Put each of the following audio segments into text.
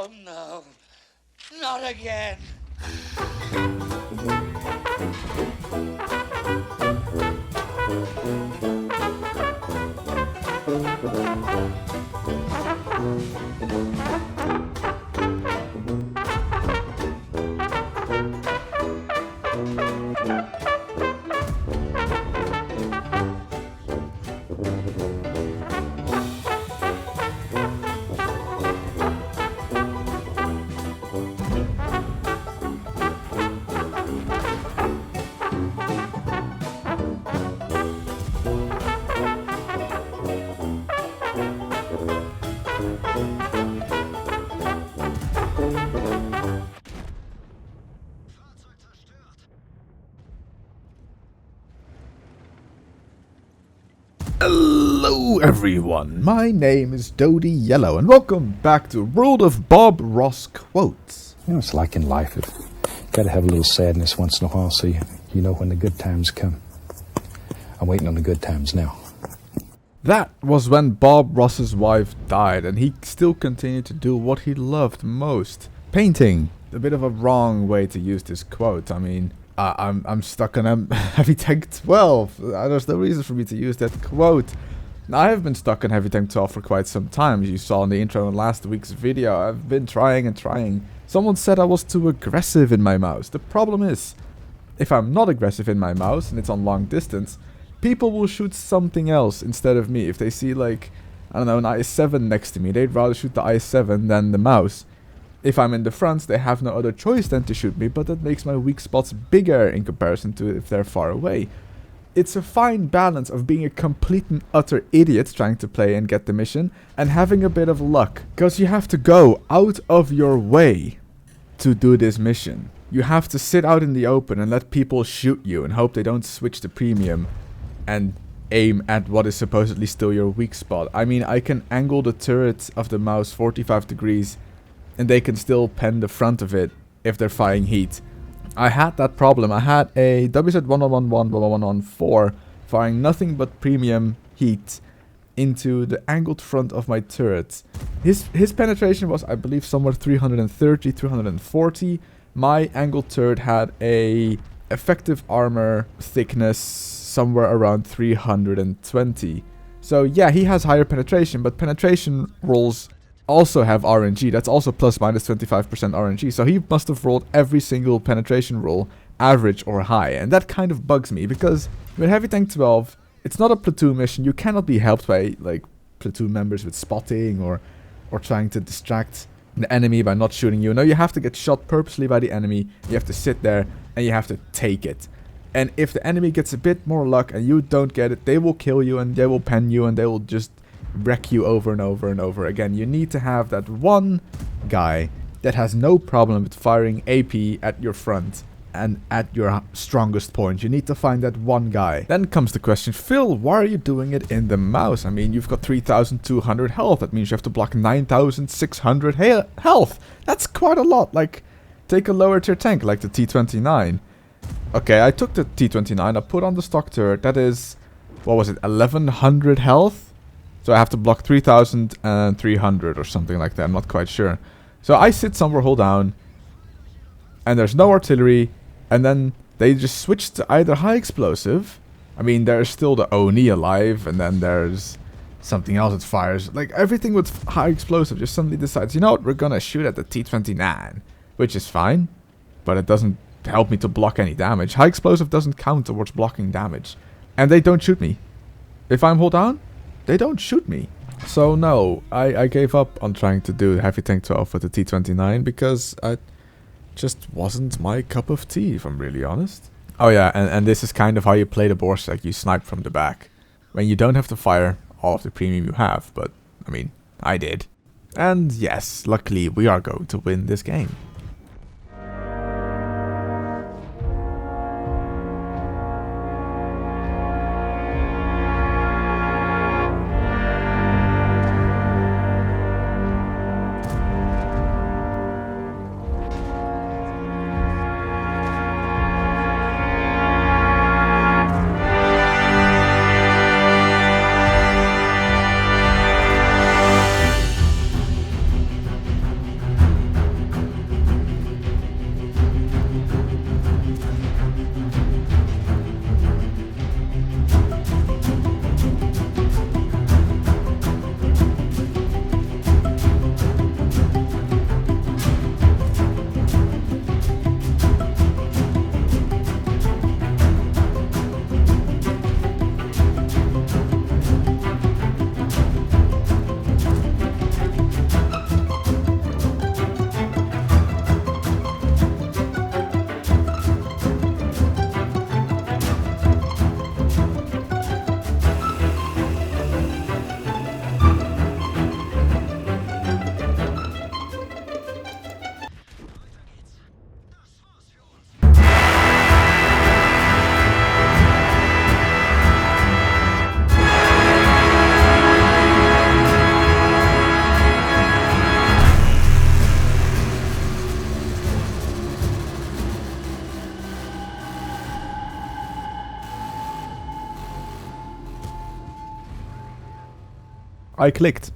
Oh no, not again. Hello everyone, my name is Dodie Yellow and welcome back to World of Bob Ross Quotes. You know, it's like in life, you gotta have a little sadness once in a while so you know when the good times come. I'm waiting on the good times now. That was when Bob Ross's wife died and he still continued to do what he loved most, painting. A bit of a wrong way to use this quote. I mean, I'm stuck on a Heavy Tank 12. There's no reason for me to use that quote. I have been stuck on Heavy Tank 12 for quite some time. As you saw in the intro in last week's video, I've been trying and trying. Someone said I was too aggressive in my mouse. The problem is, if I'm not aggressive in my mouse and it's on long distance, people will shoot something else instead of me. If they see, like, I don't know, an i7 next to me, they'd rather shoot the i7 than the mouse. If I'm in the front, they have no other choice than to shoot me, but that makes my weak spots bigger in comparison to if they're far away. It's a fine balance of being a complete and utter idiot trying to play and get the mission, and having a bit of luck. Because you have to go out of your way to do this mission. You have to sit out in the open and let people shoot you and hope they don't switch to premium and aim at what is supposedly still your weak spot. I mean, I can angle the turret of the mouse 45 degrees and they can still pen the front of it if they're firing heat. I had that problem. I had a WZ-1111-1114 firing nothing but premium heat into the angled front of my turret. His penetration was, I believe, somewhere 330, 340. My angled turret had a effective armor thickness somewhere around 320. So yeah, he has higher penetration, but penetration rolls also have RNG. That's also plus minus 25% RNG. So he must have rolled every single penetration roll, average or high. And that kind of bugs me because with Heavy Tank 12, it's not a platoon mission. You cannot be helped by like platoon members with spotting or trying to distract the enemy by not shooting you. No, you have to get shot purposely by the enemy. You have to sit there and you have to take it. And if the enemy gets a bit more luck and you don't get it, they will kill you and they will pen you and they will just wreck you over and over and over again. You need to have that one guy that has no problem with firing AP at your front and at your strongest point. You need to find that one guy. Then comes the question, Phil, why are you doing it in the mouse? I mean, you've got 3,200 health. That means you have to block 9,600 health. That's quite a lot. Like, take a lower tier tank like the T-29. Okay, I took the T-29, I put on the stock turret. That is, what was it, 1,100 health? So I have to block 3,300 or something like that. I'm not quite sure. So I sit somewhere, hold down, and there's no artillery. And then they just switch to either high explosive. I mean, there's still the Oni alive, and then there's something else that fires. Like, everything with high explosive just suddenly decides, you know what, we're gonna shoot at the T-29. Which is fine, but it doesn't help me to block any damage. High explosive doesn't count towards blocking damage. And they don't shoot me. If I'm hold down, they don't shoot me. So no, I gave up on trying to do Heavy Tank 12 with the T-29 because it just wasn't my cup of tea, if I'm really honest. Oh yeah, and this is kind of how you play the Borsec. You snipe from the back. When you don't have to fire all of the premium you have, but I mean, I did. And yes, luckily we are going to win this game. I clicked.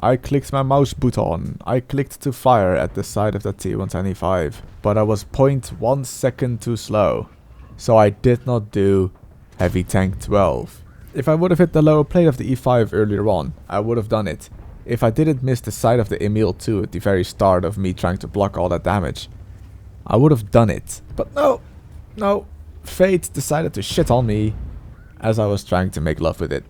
I clicked my mouse button. I clicked to fire at the side of the T-125. But I was 0.1 second too slow. So I did not do Heavy Tank 12. If I would have hit the lower plate of the E5 earlier on, I would have done it. If I didn't miss the side of the Emil 2 at the very start of me trying to block all that damage, I would have done it. But no, fate decided to shit on me as I was trying to make love with it.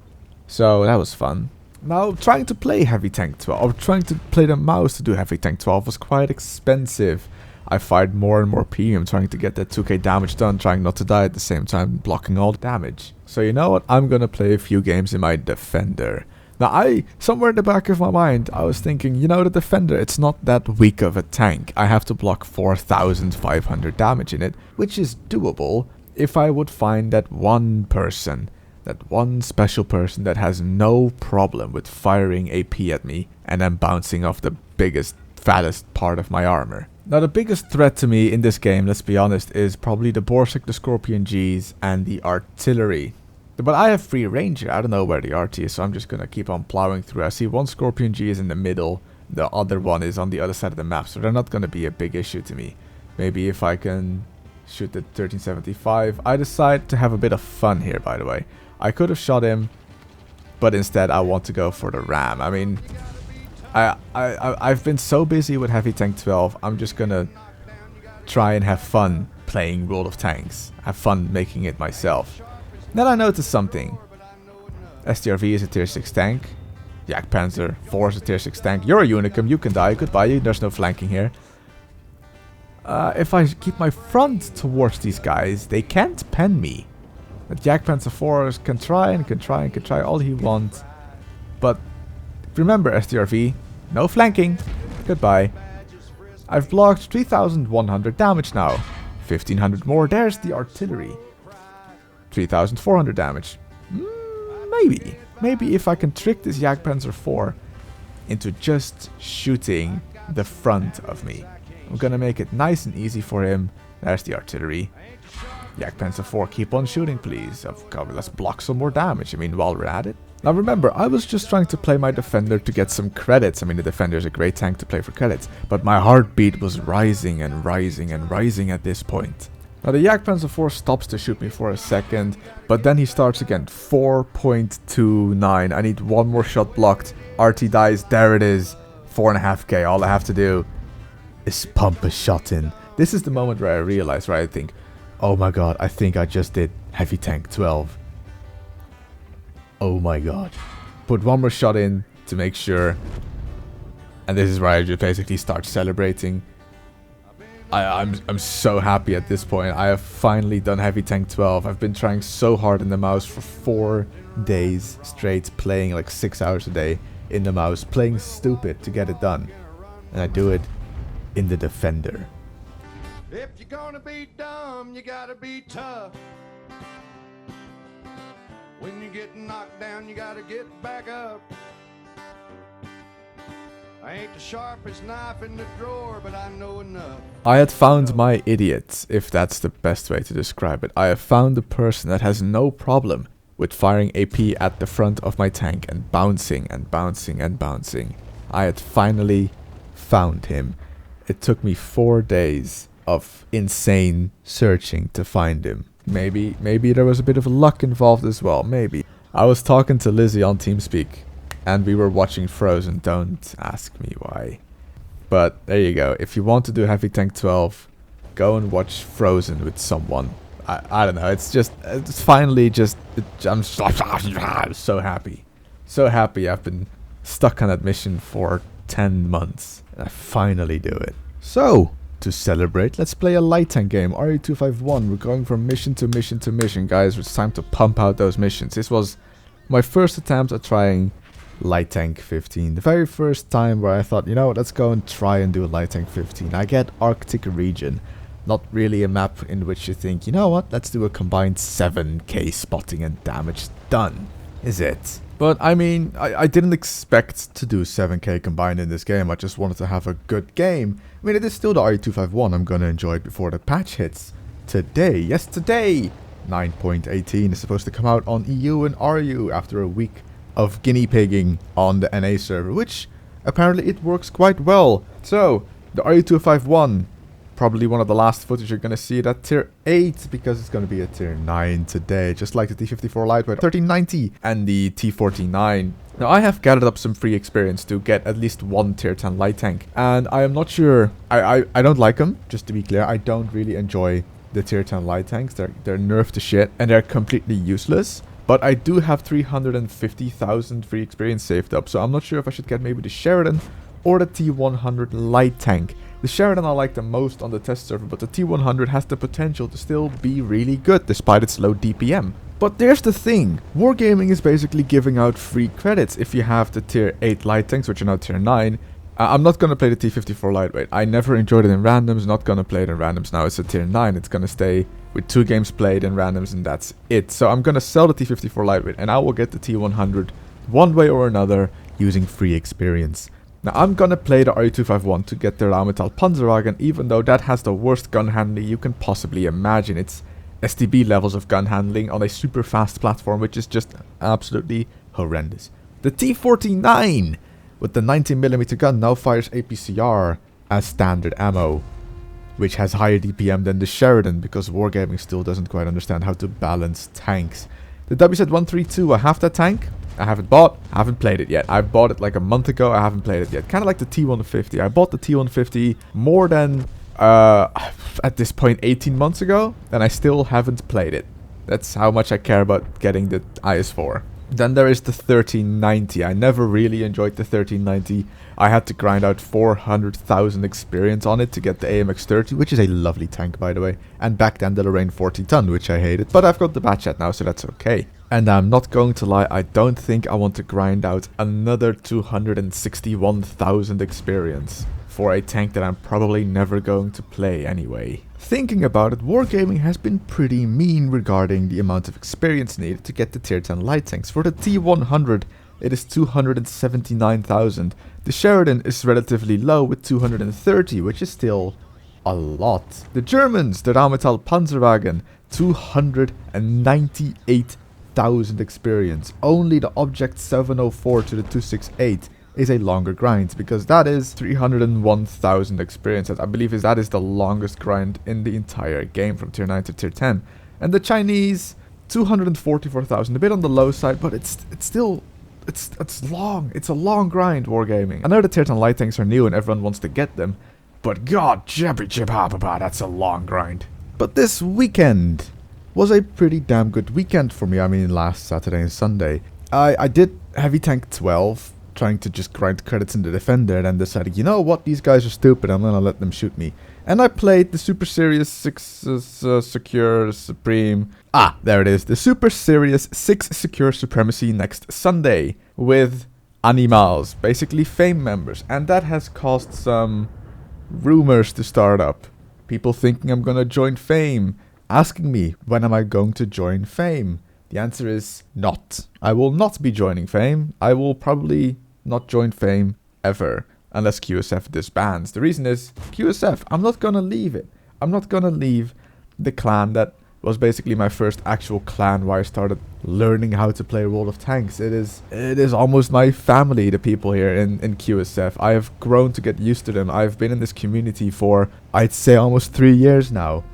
So that was fun. Now, trying to play Heavy Tank 12, or trying to play the mouse to do Heavy Tank 12 was quite expensive. I fired more and more premium trying to get that 2k damage done, trying not to die at the same time, blocking all the damage. So you know what, I'm gonna play a few games in my Defender. Now somewhere in the back of my mind, I was thinking, you know, the Defender, it's not that weak of a tank. I have to block 4,500 damage in it, which is doable if I would find that one person, that one special person that has no problem with firing AP at me and then bouncing off the biggest, fattest part of my armor. Now the biggest threat to me in this game, let's be honest, is probably the Borsig, the Scorpion Gs, and the artillery. But I have free range here. I don't know where the RT is, so I'm just gonna keep on plowing through. I see one Scorpion G is in the middle, the other one is on the other side of the map, so they're not gonna be a big issue to me. Maybe if I can shoot the 1375. I decide to have a bit of fun here, by the way. I could have shot him, but instead I want to go for the ram. I mean, I've been so busy with Heavy Tank 12, I'm just gonna try and have fun playing World of Tanks. Have fun making it myself. Then I noticed something. STRV is a tier 6 tank. Jagdpanzer 4 is a tier 6 tank. You're a Unicum, you can die, goodbye, there's no flanking here. If I keep my front towards these guys, they can't pen me. The Jagdpanzer 4 can try all he wants. But remember STRV, no flanking, goodbye. I've blocked 3,100 damage now. 1,500 more, there's the artillery. 3,400 damage. Maybe if I can trick this Jagdpanzer 4 into just shooting the front of me. I'm gonna make it nice and easy for him. There's the artillery. Jagdpanzer 4, keep on shooting please. Let's block some more damage, I mean, while we're at it. Now remember, I was just trying to play my Defender to get some credits. I mean, the Defender is a great tank to play for credits. But my heartbeat was rising and rising and rising at this point. Now the Jagdpanzer 4 stops to shoot me for a second, but then he starts again. 4.29. I need one more shot blocked. RT dies. There it is. 4.5k. All I have to do is pump a shot in. This is the moment where I realize, where I think, oh my god, I think I just did Heavy Tank 12. Oh my god. Put one more shot in to make sure. And this is where I just basically start celebrating. I'm so happy at this point. I have finally done Heavy Tank 12. I've been trying so hard in the mouse for 4 days straight, playing like 6 hours a day in the mouse, playing stupid to get it done. And I do it in the Defender. If you're gonna be dumb, you gotta be tough. When you get knocked down, you gotta get back up. I ain't the sharpest knife in the drawer, but I know enough. I had found my idiot, if that's the best way to describe it. I have found a person that has no problem with firing AP at the front of my tank and bouncing and bouncing and bouncing. I had finally found him. It took me 4 days of insane searching to find him. Maybe there was a bit of luck involved as well, maybe. I was talking to Lizzie on TeamSpeak, and we were watching Frozen, don't ask me why. But there you go, if you want to do Heavy Tank 12, go and watch Frozen with someone. I don't know, it's finally just, I'm so happy. So happy I've been stuck on that mission for 10 months. And I finally do it. So, to celebrate, let's play a light tank game, RE251. We're going from mission to mission to mission, guys. It's time to pump out those missions. This was my first attempt at trying light tank 15. The very first time where I thought, you know what, let's go and try and do a light tank 15. I get Arctic region. Not really a map in which you think, you know what, let's do a combined 7k spotting and damage. Done. Is it? But I mean, I didn't expect to do 7k combined in this game. I just wanted to have a good game. I mean, it is still the RE251. I'm gonna enjoy it before the patch hits. Today, yes today, 9.18 is supposed to come out on EU and RU after a week of guinea pigging on the NA server, which apparently it works quite well. So, the RU251, probably one of the last footage you're going to see it at tier 8, because it's going to be a tier 9 today, just like the T54 Lightweight 1390 and the T49. Now, I have gathered up some free experience to get at least one tier 10 light tank, and I am not sure, I don't like them, just to be clear. I don't really enjoy the tier 10 light tanks. They're nerfed to shit, and they're completely useless. But I do have 350,000 free experience saved up, so I'm not sure if I should get maybe the Sheridan or the T100 light tank. The Sheridan I like the most on the test server, but the T100 has the potential to still be really good despite its low DPM. But there's the thing, Wargaming is basically giving out free credits if you have the tier 8 light tanks, which are now tier 9. I'm not going to play the T54 Lightweight. I never enjoyed it in randoms, not going to play it in randoms now. It's a tier 9, it's going to stay with 2 games played in randoms and that's it. So I'm going to sell the T54 Lightweight and I will get the T100 one way or another using free experience. Now I'm going to play the RU251 to get the Rheinmetall Panzerwagen, even though that has the worst gun handling you can possibly imagine. It's STB levels of gun handling on a super fast platform, which is just absolutely horrendous. The T49 with the 19mm gun now fires APCR as standard ammo, which has higher DPM than the Sheridan, because Wargaming still doesn't quite understand how to balance tanks. The WZ-132, I have that tank. I haven't bought, I haven't played it yet. I bought it like a month ago, I haven't played it yet. Kind of like the T150. I bought the T150 more than, at this point, 18 months ago, and I still haven't played it. That's how much I care about getting the IS-4. Then there is the 1390. I never really enjoyed the 1390. I had to grind out 400,000 experience on it to get the AMX-30, which is a lovely tank, by the way. And back then the Lorraine 40-ton, which I hated. But I've got the Batchat now, so that's okay. And I'm not going to lie, I don't think I want to grind out another 261,000 experience for a tank that I'm probably never going to play anyway. Thinking about it, Wargaming has been pretty mean regarding the amount of experience needed to get the tier 10 light tanks. For the T100, it is 279,000. The Sheridan is relatively low with 230, which is still a lot. The Germans, the Rheinmetall Panzerwagen, 298,000 experience. Only the Object 704 to the 268 is a longer grind, because that is 301,000 experience. I believe that is the longest grind in the entire game from tier 9 to tier 10. And the Chinese, 244,000, a bit on the low side, but it's still, it's long. It's a long grind, Wargaming. I know the tier 10 light tanks are new and everyone wants to get them, but god, that's a long grind. But this weekend was a pretty damn good weekend for me. I mean, last Saturday and Sunday. I did Heavy Tank 12, trying to just grind credits in the Defender, and then decided, you know what, these guys are stupid, I'm gonna let them shoot me. And I played the Super Serious 6 Secure Supreme. There it is. The Super Serious 6 Secure Supremacy next Sunday with animals, basically Fame members. And that has caused some rumors to start up. People thinking I'm gonna join Fame, asking me when am I going to join Fame. The answer is not. I will not be joining Fame. I will probably not join Fame ever, unless QSF disbands. The reason is QSF, I'm not gonna leave it. I'm not gonna leave the clan that was basically my first actual clan where I started learning how to play World of Tanks. It is almost my family, the people here in QSF. I have grown to get used to them. I've been in this community for, I'd say, almost 3 years now.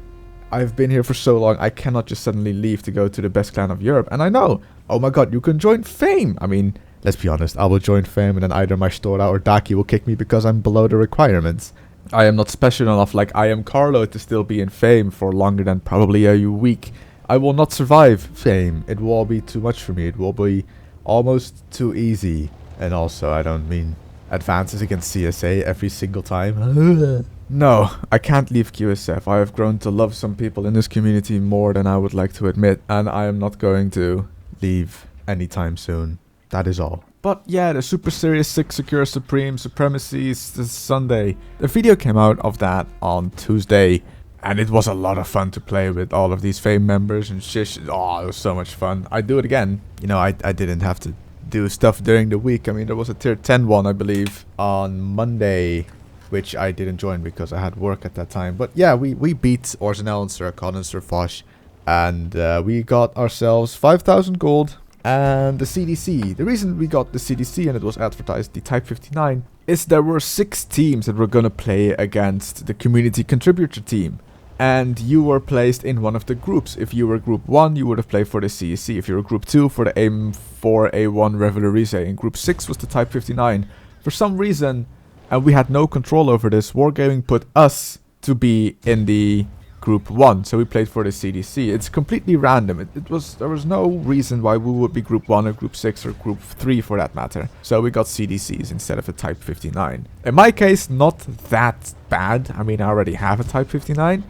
I've been here for so long, I cannot just suddenly leave to go to the best clan of Europe. And I know, oh my god, you can join Fame. I mean, let's be honest, I will join Fame and then either my Stora or Daki will kick me because I'm below the requirements. I am not special enough like I am Carlo to still be in Fame for longer than probably a week. I will not survive Fame. It will all be too much for me. It will be almost too easy. And also, I don't mean advances against CSA every single time. No, I can't leave QSF. I have grown to love some people in this community more than I would like to admit, and I am not going to leave anytime soon. That is all. But yeah, the Super Serious 6 Secure Supreme Supremacies this Sunday. The video came out of that on Tuesday, and it was a lot of fun to play with all of these Fame members and shish. Oh, it was so much fun. I'd do it again. You know, I didn't have to do stuff during the week. I mean, there was a tier 10 one, I believe, on Monday, which I didn't join because I had work at that time. But yeah, we beat Orzenel and Sir Con and Sir Fosh, and we got ourselves 5,000 gold And the CDC. The reason we got the CDC and it was advertised the Type 59 is there were 6 teams that were gonna play against the community contributor team. And you were placed in one of the groups. If you were Group 1, you would have played for the CEC. If you were Group 2, for the AIM-4A1 Revelries. And Group 6 was the Type 59. For some reason, and we had no control over this, Wargaming put us to be in the Group 1, so we played for the CDC. It's completely random. There was no reason why we would be Group 1 or Group 6 or Group 3 for that matter. So we got CDCs instead of a Type 59. In my case, not that bad. I mean, I already have a Type 59.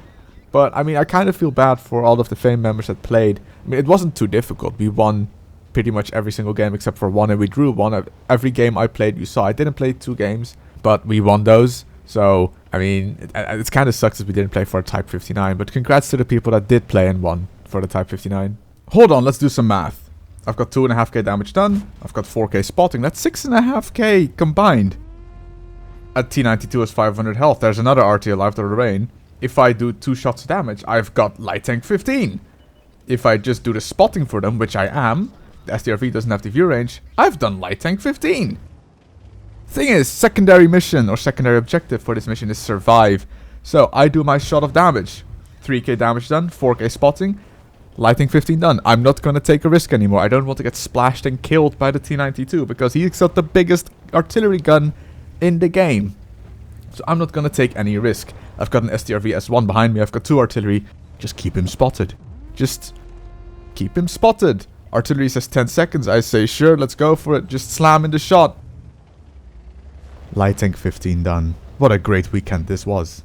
But, I mean, I kind of feel bad for all of the FAME members that played. I mean, it wasn't too difficult. We won pretty much every single game except for one, and we drew one. Every game I played, you saw. I didn't play 2 games, but we won those. So, I mean, it kind of sucks that we didn't play for a Type 59, but congrats to the people that did play and won for the Type 59. Hold on, let's do some math. I've got 2.5k damage done. I've got 4k spotting. That's 6.5k combined. At T92 is 500 health. There's another RT alive to remain. If I do 2 shots of damage, I've got light tank 15. If I just do the spotting for them, which I am, the STRV doesn't have the view range, I've done light tank 15. Thing is, secondary mission or secondary objective for this mission is survive. So I do my shot of damage. 3k damage done, 4k spotting, lighting 15 done. I'm not gonna take a risk anymore. I don't want to get splashed and killed by the T92 because he's got the biggest artillery gun in the game. So I'm not gonna take any risk. I've got an STRV S1 behind me. I've got 2 artillery. Just keep him spotted. Just keep him spotted. Artillery says 10 seconds. I say sure, let's go for it. Just slam in the shot. Light tank 15 done. What a great weekend this was.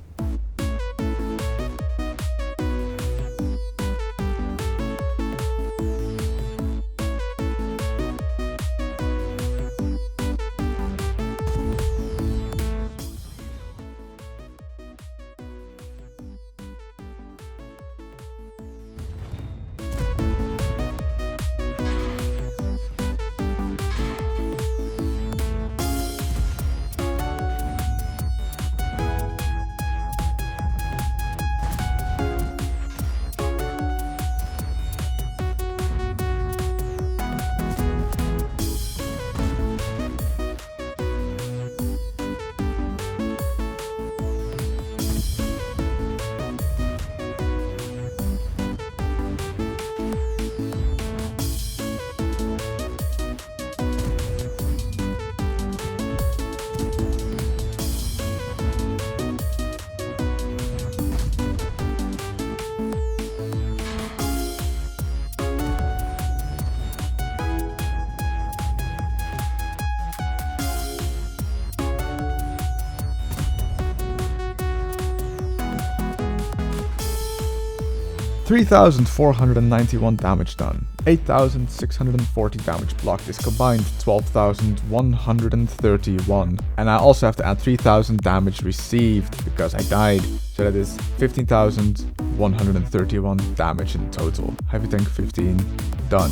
$3,491 damage done. 8,640 damage blocked is combined 12,131. And I also have to add 3,000 damage received because I died. So that is 15,131 damage in total. Heavy tank 15 done.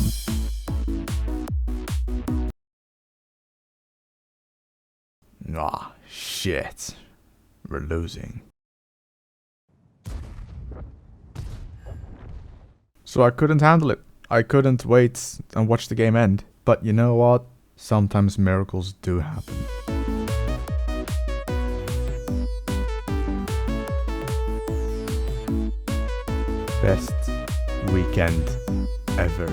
Ah, shit. We're losing. So I couldn't handle it. I couldn't wait and watch the game end. But you know what? Sometimes miracles do happen. Best weekend ever.